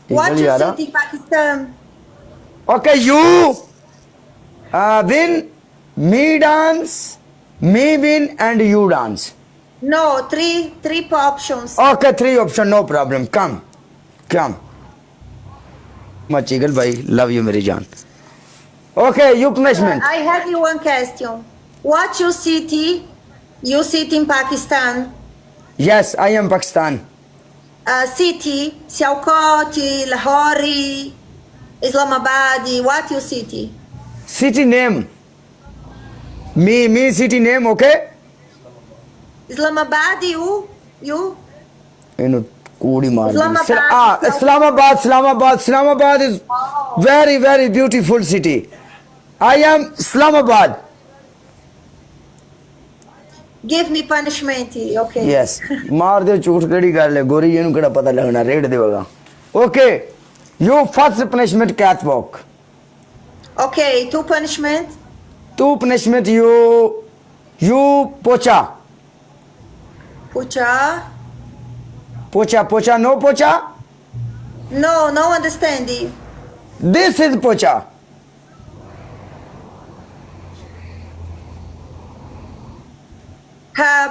What you city, Pakistan? Okay, you win, me dance, me win, and you dance. No, three options. Okay, 3 option, no problem. Come. Much eagle, bhai. Love you, Mary Jaan. Okay, you punishment. I have you one question. What you city? You sit in Pakistan. Yes, I am Pakistan. City, Sialkot, Lahore, Islamabad. What you city? City name. Me city name, okay? Islamabad, you? You Koodi maar. Islamabad. Islamabad is very, very beautiful city. I am Islamabad. Give me punishment, okay? Yes. मार दे झूठ कड़ी गल है गोरी ये कड़ा पता लगना रेड देगा. Okay. You first punishment catwalk. Okay, 2 punishment. 2 punishment you pocha. Pocha, no pocha? No understanding. This is pocha.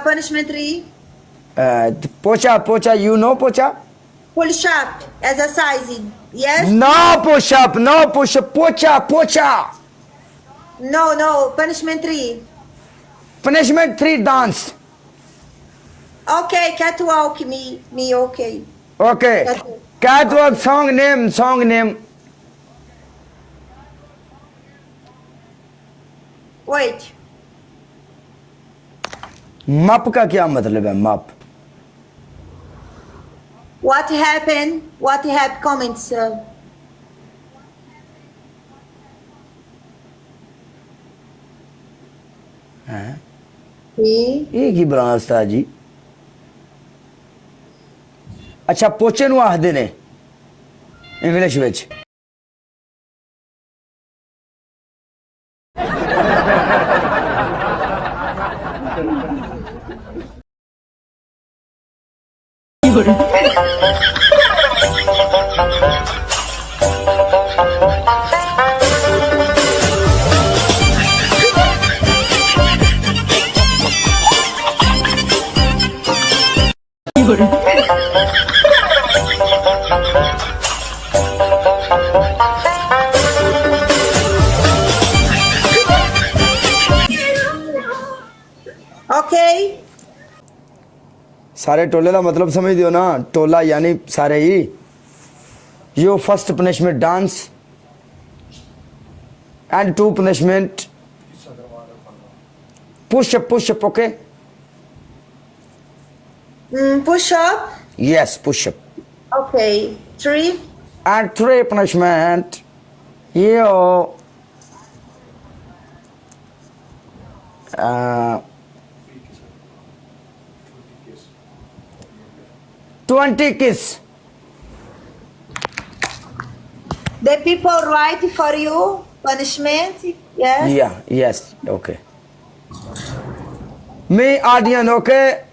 Punishment 3. Pocha, you know pocha? Push up, exercising. Yes? No push up, pocha. No, punishment 3. Punishment 3, dance. Okay, catwalk, me okay. Okay. Catwalk, song name. Wait. मप का क्या मतलब है मप? What happened? Comments, sir. ये की बनास्ता जी. अच्छा पोचे नु आखदे ने इंग्लिश विच. Okay. सारे टोले का मतलब समझ दियो ना. टोला यानी सारे ही. Your first punishment dance and 2 punishment push up, okay? Push up. Yes, push up. Okay. 3. And 3 punishment. You 20 kiss. The people write for you punishment. Yes. Yeah, yes, okay. Me audience, okay?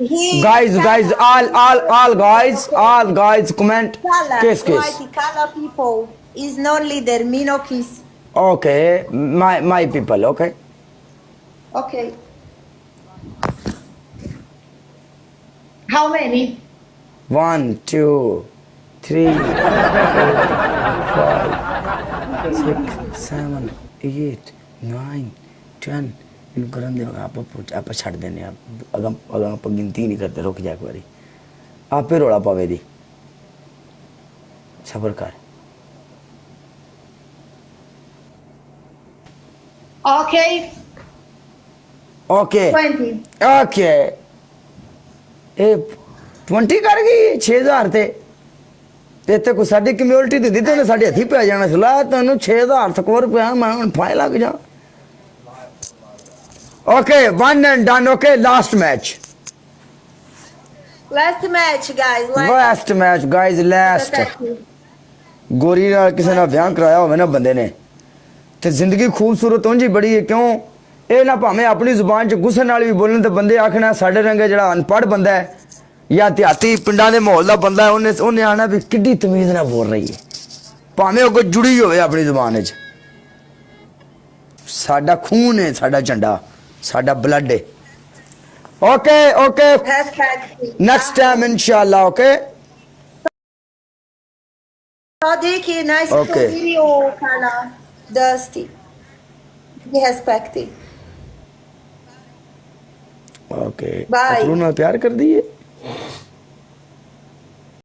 Guys, all guys comment kiss. Color people is no leader, me no kiss. Okay, my people, okay? Okay. How many? 1, 2, 3, 4, 5, 6, 7, 8, 9, 10. इनको करन दे आप छड़ देने आप अगम आप गिनती नहीं करते. रुक जा एक बारी आप पे रोड़ा पावे दी. सबर कर. Okay. 20. Okay. ए 20 कर गई 6000 ते ते को साडी कम्युनिटी ते दिते ने साडे हथी पे जाना सला तन्नू 6000 स्कोर पे मैं हुन फाइन लग जा. Okay, 1 and done. Okay, last match. Last match, guys. Last. गोरी नाल किसी ने ब्याह कराया होवे ना बंदे ने ते जिंदगी खूबसूरत उंज ही बड़ी है. क्यों ये ना भावें अपनी जुबान च गुस्से नाल भी बोलन ते बंदे आखना साडे रंगे जेड़ा अनपढ़ बंदा है या देहाती पिंडां दे माहौल दा बंदा है उन्हें आना भी किड्डी तमीज नाल बोल रही है. ਭਾਵੇਂ ਉਹ ਕੋਈ ਜੁੜੀ ਹੋਵੇ ਆਪਣੀ ਜ਼ੁਬਾਨ ਵਿੱਚ ਸਾਡਾ ਖੂਨ ਹੈ ਸਾਡਾ ਝੰਡਾ ਸਾਡਾ ਬਲੱਡ ਹੈ okay okay Respect. Next time ਇਨਸ਼ਾਅੱਲਾ okay صديقي nice to Okay. see you Kala Dusty. Be respected. Okay Bye. अपनों ਨਾਲ ਪਿਆਰ ਕਰਦੀ ਹੈ